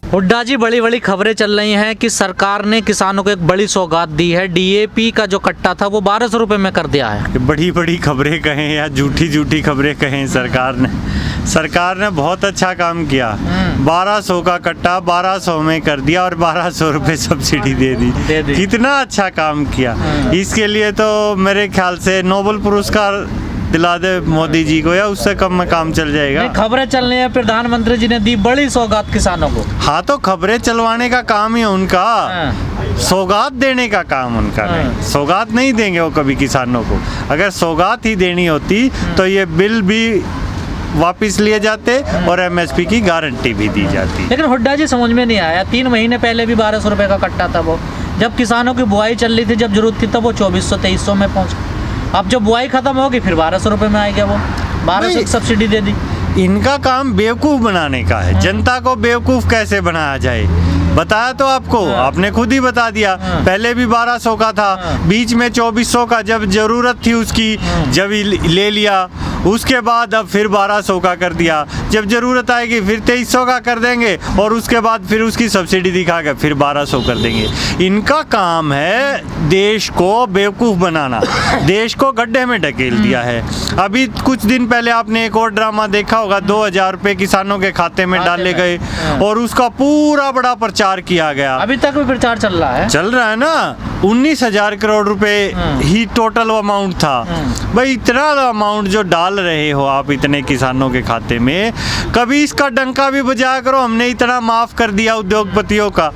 हुड्डा जी, बड़ी बड़ी खबरें चल रही हैं कि सरकार ने किसानों को एक बड़ी सौगात दी है। डीएपी का जो कट्टा था वो 1200 रुपये में कर दिया है। बड़ी बड़ी खबरें कहें या झूठी झूठी खबरें कहें, सरकार ने बहुत अच्छा काम किया। 1200 का कट्टा 1200 में कर दिया और 1200 रुपये सब्सिडी दे दी। कितना अच्छा काम किया। इसके लिए तो मेरे ख्याल से नोबेल पुरस्कार दिला दे मोदी जी को, या उससे कम में काम चल जाएगा। खबरें चल रही हैं प्रधानमंत्री जी ने दी बड़ी सौगात किसानों को। हाँ, तो खबरें चलवाने का काम ही उनका, सौगात देने का काम उनका नहीं। सौगात नहीं देंगे वो कभी किसानों को। अगर सौगात ही देनी होती तो ये बिल भी वापस लिए जाते और एमएसपी की गारंटी भी दी जाती। लेकिन हुड्डा जी, समझ में नहीं आया, 3 महीने पहले भी 1200 रुपये का कट्टा था वो, जब किसानों की बुआई चल रही थी, जब जरूरत थी तब वो 2400-2300 में पहुंचा। अब जब बुआई खत्म होगी फिर 1200 रुपये में आ गया, वो 1200 की सब्सिडी दे दी। इनका काम बेवकूफ़ बनाने का है। जनता को बेवकूफ़ कैसे बनाया जाए बताया तो आपको, आपने खुद ही बता दिया। पहले भी 1200 का था, बीच में 2400 का जब जरूरत थी उसकी, जब ले लिया, उसके बाद अब फिर 1200 का कर दिया। जब जरूरत आएगी फिर 2300 का कर देंगे और उसके बाद फिर उसकी सब्सिडी दिखा के फिर 1200 कर देंगे। इनका काम है देश को बेवकूफ़ बनाना, देश को गड्ढे में ढकेल दिया है। अभी कुछ दिन पहले आपने एक और ड्रामा देखा होगा, 2000 रुपये किसानों के खाते में डाले गए और उसका पूरा बड़ा प्रचार किया गया। अभी तक भी प्रचार चल रहा है ना। 19,000 करोड़ रुपए ही टोटल अमाउंट था। भाई, इतना अमाउंट जो डाल रहे हो आप इतने किसानों के खाते में, कभी इसका डंका भी बजाया करो। हमने इतना माफ कर दिया उद्योगपतियों का,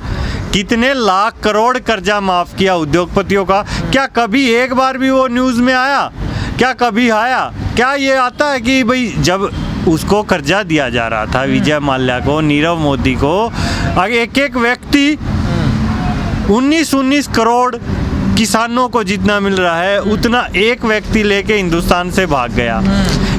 कितने लाख करोड़ कर्जा माफ किया उद्योगपतियों का। क्या कभी एक बार भी वो न्यूज़ में आया? क्या कभी आया? क्या ये आता है कि भाई जब उसको कर्जा दिया जा रहा था, विजय माल्या को, नीरव मोदी को, आगे एक एक व्यक्ति 19 करोड़ किसानों को जितना मिल रहा है उतना एक व्यक्ति लेके हिंदुस्तान से भाग गया।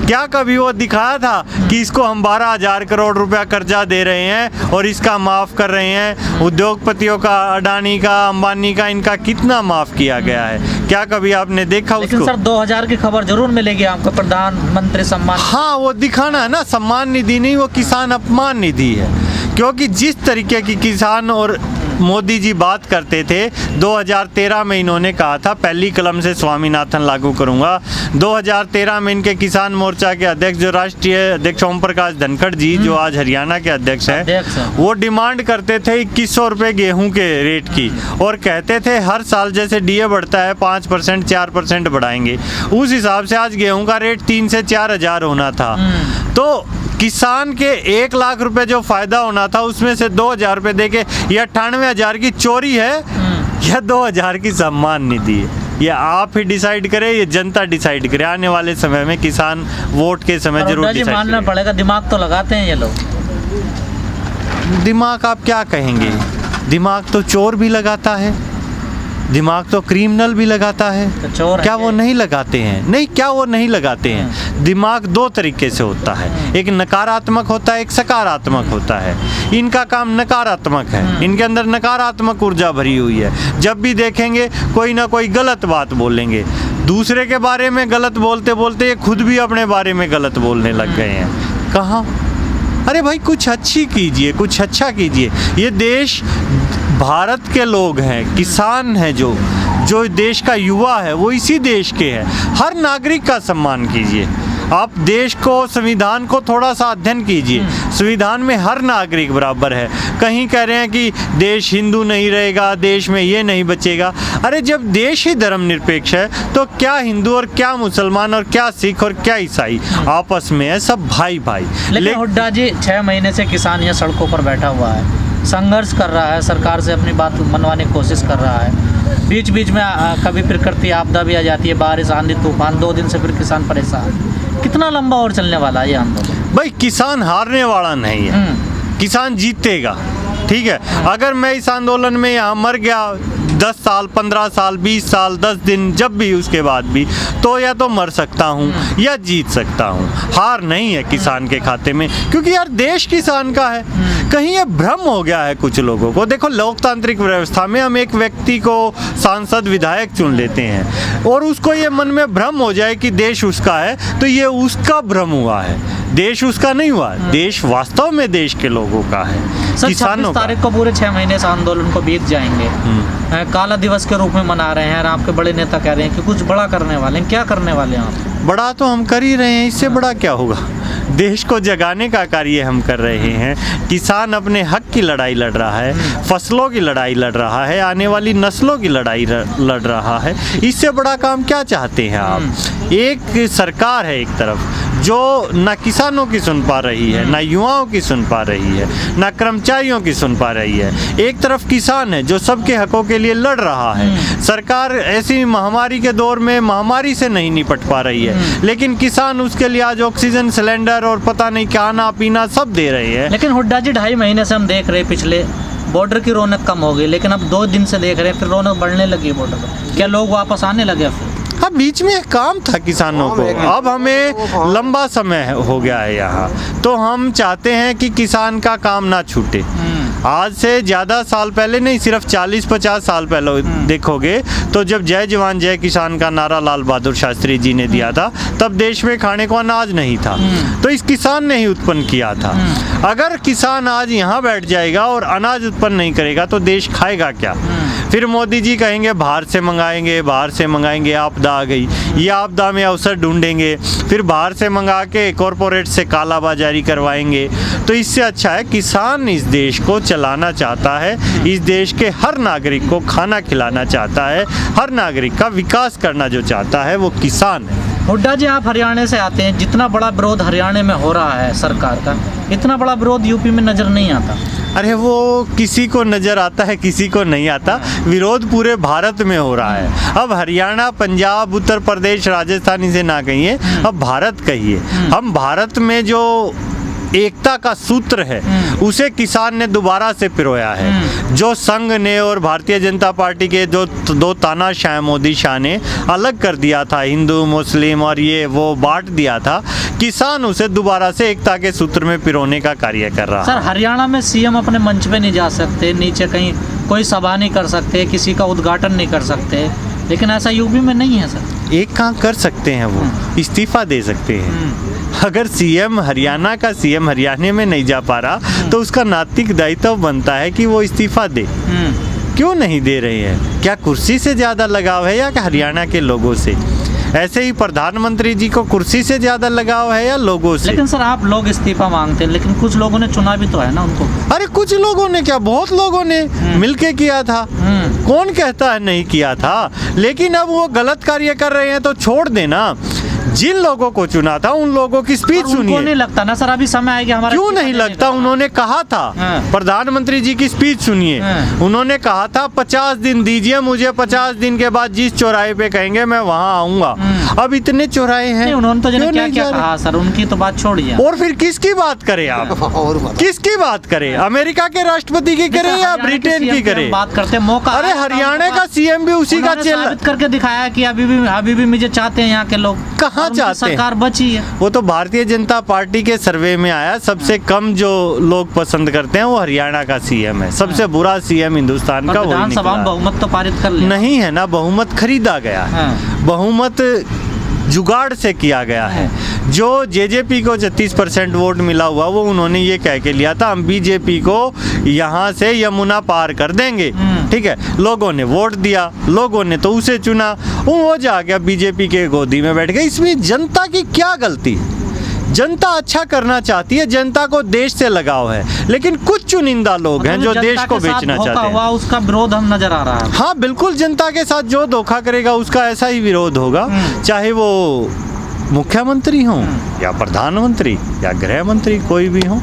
क्या कभी वो दिखाया था कि इसको हम 12,000 करोड़ रुपया कर्जा दे रहे हैं और इसका माफ़ कर रहे हैं? उद्योगपतियों का, अडानी का, अंबानी का, इनका कितना माफ़ किया गया है? क्या कभी आपने देखा उसको? लेकिन सर 2000 की खबर जरूर मिलेगी आपको, प्रधानमंत्री सम्मान। हाँ, वो दिखाना है ना, सम्मान निधि नहीं, वो किसान अपमान निधि है। क्योंकि जिस तरीके की किसान और मोदी जी बात करते थे, 2013 में इन्होंने कहा था पहली कलम से स्वामीनाथन लागू करूंगा। 2013 में इनके किसान मोर्चा के अध्यक्ष, जो राष्ट्रीय अध्यक्ष ओम प्रकाश धनखड़ जी, जो आज हरियाणा के अध्यक्ष हैं, वो डिमांड करते थे 2100 रुपये गेहूं के रेट की और कहते थे हर साल जैसे डीए बढ़ता है 5% 4% बढ़ाएंगे। उस हिसाब से आज गेहूं का रेट 3 से 4 हज़ार होना था। तो किसान के 1 लाख रुपए जो फायदा होना था उसमें से 2,000 रुपये दे के ये 98,000 की चोरी है या 2,000 की सम्मान निधि है? ये आप ही डिसाइड करें, ये जनता डिसाइड करे। आने वाले समय में किसान वोट के समय जरूर डिसाइड मानना पड़ेगा। दिमाग तो लगाते हैं ये लोग। दिमाग आप क्या कहेंगे? दिमाग तो चोर भी लगाता है, दिमाग तो क्रिमिनल भी लगाता है। तो चोर क्या वो नहीं लगाते हैं? नहीं, क्या वो नहीं लगाते हैं? दिमाग 2 तरीके से होता है, एक नकारात्मक होता है, एक सकारात्मक होता है। इनका काम नकारात्मक है, इनके अंदर नकारात्मक ऊर्जा भरी हुई है। जब भी देखेंगे कोई ना कोई गलत बात बोलेंगे, दूसरे के बारे में गलत बोलते बोलते ये खुद भी अपने बारे में गलत बोलने लग गए हैं। कहाँ? अरे भाई, कुछ अच्छी कीजिए, कुछ अच्छा कीजिए। ये देश भारत के लोग हैं, किसान हैं, जो देश का युवा है वो इसी देश के हैं। हर नागरिक का सम्मान कीजिए। आप देश को, संविधान को थोड़ा सा अध्ययन कीजिए। संविधान में हर नागरिक बराबर है। कहीं कह रहे हैं कि देश हिंदू नहीं रहेगा, देश में ये नहीं बचेगा। अरे जब देश ही धर्मनिरपेक्ष है तो क्या हिंदू और क्या मुसलमान और क्या सिख और क्या ईसाई आपस में है? सब भाई भाई। लेकिन हुड्डा जी, 6 महीने से किसान यहाँ सड़कों पर बैठा हुआ है, संघर्ष कर रहा है, सरकार से अपनी बात मनवाने की कोशिश कर रहा है। बीच बीच में कभी प्रकृति आपदा भी आ जाती है, बारिश, आंधी, तूफान। 2 दिन से फिर किसान परेशान। कितना लंबा और चलने वाला है ये आंदोलन? भाई, किसान हारने वाला नहीं है, किसान जीतेगा। ठीक है, अगर मैं इस आंदोलन में यहाँ मर गया 10 साल, 15 साल, 20 साल, 10 दिन, जब भी उसके बाद भी, तो या तो मर सकता हूँ या जीत सकता हूँ। हार नहीं है किसान के खाते में, क्योंकि यार देश किसान का है। कहीं ये भ्रम हो गया है कुछ लोगों को। देखो, लोकतांत्रिक व्यवस्था में हम एक व्यक्ति को सांसद, विधायक चुन लेते हैं और उसको ये मन में भ्रम हो जाए कि देश उसका है, तो ये उसका भ्रम हुआ है। देश उसका नहीं हुआ, देश वास्तव में देश के लोगों का है, सर, किसानों 26 का। तारीख को पूरे 6 महीने से आंदोलन को बीत जाएंगे, काला दिवस के रूप में मना रहे हैं और आपके बड़े नेता कह रहे हैं कि कुछ बड़ा करने वाले हैं। क्या करने वाले हैं आप? बड़ा तो हम कर ही रहे हैं, इससे बड़ा क्या होगा। देश को जगाने का कार्य हम कर रहे हैं। किसान अपने हक की लड़ाई लड़ रहा है, फसलों की लड़ाई लड़ रहा है, आने वाली नस्लों की लड़ाई लड़ रहा है। इससे बड़ा काम क्या चाहते हैं आप? एक सरकार है एक तरफ जो ना किसानों की सुन पा रही है, ना युवाओं की सुन पा रही है, ना कर्मचारियों की सुन पा रही है। एक तरफ किसान है जो सबके हकों के लिए लड़ रहा है। सरकार ऐसी महामारी के दौर में महामारी से नहीं निपट पा रही है, लेकिन किसान उसके लिए आज ऑक्सीजन सिलेंडर और पता नहीं खाना पीना सब दे रहे हैं। लेकिन हुड्डा जी 2.5 महीने से हम देख रहे हैं, पिछले बॉर्डर की रौनक कम हो गई, लेकिन अब 2 दिन से देख रहे हैं फिर रौनक बढ़ने लगी है बॉर्डर पर। क्या लोग वापस आने लगे फिर? हाँ, बीच में एक काम था किसानों को, अब हमें लंबा समय हो गया है यहाँ, तो हम चाहते हैं कि किसान का काम ना छूटे। आज से ज़्यादा साल पहले नहीं, सिर्फ 40-50 साल पहले देखोगे तो जब जय जवान जय किसान का नारा लाल बहादुर शास्त्री जी ने दिया था, तब देश में खाने को अनाज नहीं था, तो इस किसान ने ही उत्पन्न किया था। अगर किसान आज यहाँ बैठ जाएगा और अनाज उत्पन्न नहीं करेगा तो देश खाएगा क्या? फिर मोदी जी कहेंगे बाहर से मंगाएंगे, बाहर से मंगाएंगे, आपदा आ गई, ये आपदा में अवसर ढूंढेंगे, फिर बाहर से मंगा के कॉरपोरेट से काला बाजारी करवाएंगे। तो इससे अच्छा है किसान इस देश को चलाना चाहता है, इस देश के हर नागरिक को खाना खिलाना चाहता है, हर नागरिक का विकास करना जो चाहता है वो किसान है। हुड्डा जी, आप हरियाणा से आते हैं, जितना बड़ा विरोध हरियाणा में हो रहा है सरकार का, इतना बड़ा विरोध यूपी में नज़र नहीं आता। अरे वो किसी को नज़र आता है, किसी को नहीं आता। विरोध पूरे भारत में हो रहा है। अब हरियाणा, पंजाब, उत्तर प्रदेश, राजस्थान इसे ना कहिए, अब भारत कहिए। हम भारत में जो एकता का सूत्र है उसे किसान ने दोबारा से पिरोया है। जो संघ ने और भारतीय जनता पार्टी के जो 2 तानाशाह मोदी शाह ने अलग कर दिया था, हिंदू मुस्लिम और ये वो बांट दिया था, किसान उसे दोबारा से एकता के सूत्र में पिरोने का कार्य कर रहा है। सर, हरियाणा में सीएम अपने मंच पे नहीं जा सकते, नीचे कहीं कोई सभा नहीं कर सकते, किसी का उद्घाटन नहीं कर सकते, लेकिन ऐसा यूपी में नहीं है सर। एक काम कर सकते हैं, वो इस्तीफा दे सकते हैं। अगर सीएम, हरियाणा का सीएम हरियाणा में नहीं जा पा रहा तो उसका नैतिक दायित्व बनता है कि वो इस्तीफा दे। क्यों नहीं दे रहे हैं? क्या कुर्सी से ज़्यादा लगाव है या हरियाणा के लोगों से? ऐसे ही प्रधानमंत्री जी को कुर्सी से ज़्यादा लगाव है या लोगों से? लेकिन सर, आप लोग इस्तीफा मांगते हैं, लेकिन कुछ लोगों ने चुना भी तो है ना उनको। अरे कुछ लोगों ने क्या, बहुत लोगों ने मिलके किया था। कौन कहता है नहीं किया था? लेकिन अब वो गलत कार्य कर रहे हैं तो छोड़ देना। जिन लोगों को चुना था उन लोगों की स्पीच सुनिए। उनको नहीं लगता ना सर, अभी समय आएगा हमारा। क्यों नहीं लगता? उन्होंने कहा था, प्रधानमंत्री जी की स्पीच सुनिए, उन्होंने कहा था 50 दिन दीजिए मुझे, 50 दिन के बाद जिस चौराहे पे कहेंगे मैं वहां आऊंगा। अब इतने चौराहे हैं, उन्होंने तो क्या क्या कहा सर, उनकी तो बात छोड़िए। और फिर किसकी बात करें आप? किसकी बात करें? अमेरिका के राष्ट्रपति की करें या ब्रिटेन की करें? बात करते मौका। अरे हरियाणा का सीएम भी उसी का चेला करके दिखाया कि अभी भी मुझे चाहते हैं यहाँ के लोग। कहाँ चाहते हैं? सरकार बची है। वो तो भारतीय जनता पार्टी के सर्वे में आया, सबसे कम जो लोग पसंद करते हैं वो हरियाणा का सीएम है। सबसे बुरा सीएम हिंदुस्तान का वही निकला। विधानसभा में बहुमत तो पारित कर लिया। नहीं है ना, बहुमत खरीदा गया है। बहुमत जुगाड़ से किया गया है। जो जेजेपी को 36% वोट मिला हुआ वो उन्होंने ये कह के लिया था हम बीजेपी को यहाँ से यमुना पार कर देंगे। ठीक है, लोगों ने वोट दिया, लोगों ने तो उसे चुना, वो जा गया बीजेपी के गोदी में बैठ गया। इसमें जनता की क्या गलती? जनता अच्छा करना चाहती है, जनता को देश से लगाव है, लेकिन कुछ चुनिंदा लोग हैं जो देश को बेचना चाहते हैं। उसका विरोध हम नजर आ रहा है। हाँ बिल्कुल, जनता के साथ जो धोखा करेगा उसका ऐसा ही विरोध होगा, चाहे वो मुख्यमंत्री हो या प्रधानमंत्री या गृह मंत्री, कोई भी हो।